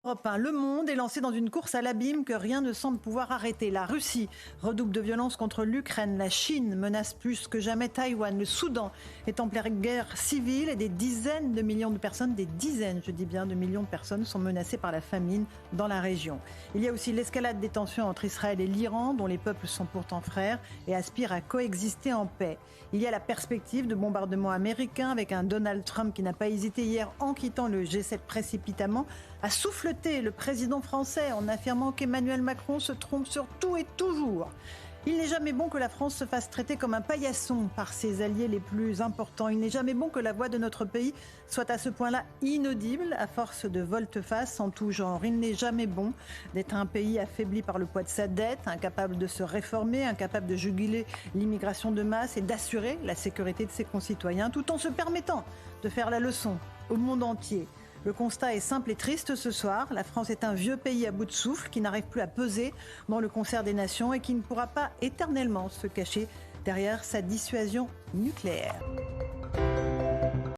Europe 1, Le Monde est lancé dans une course à l'abîme que rien ne semble pouvoir arrêter. La Russie redouble de violence contre l'Ukraine. La Chine menace plus que jamais Taïwan. Le Soudan est en pleine guerre civile et des dizaines de millions de personnes, des dizaines, je dis bien, de millions de personnes sont menacées par la famine dans la région. Il y a aussi l'escalade des tensions entre Israël et l'Iran, dont les peuples sont pourtant frères et aspirent à coexister en paix. Il y a la perspective de bombardements américains avec un Donald Trump qui n'a pas hésité hier, en quittant le G7 précipitamment, à souffleter le président français en affirmant qu'Emmanuel Macron se trompe sur tout et toujours. Il n'est jamais bon que la France se fasse traiter comme un paillasson par ses alliés les plus importants. Il n'est jamais bon que la voix de notre pays soit à ce point-là inaudible à force de volte-face en tout genre. Il n'est jamais bon d'être un pays affaibli par le poids de sa dette, incapable de se réformer, incapable de juguler l'immigration de masse et d'assurer la sécurité de ses concitoyens, tout en se permettant de faire la leçon au monde entier. Le constat est simple et triste ce soir. La France est un vieux pays à bout de souffle qui n'arrive plus à peser dans le concert des nations et qui ne pourra pas éternellement se cacher derrière sa dissuasion nucléaire.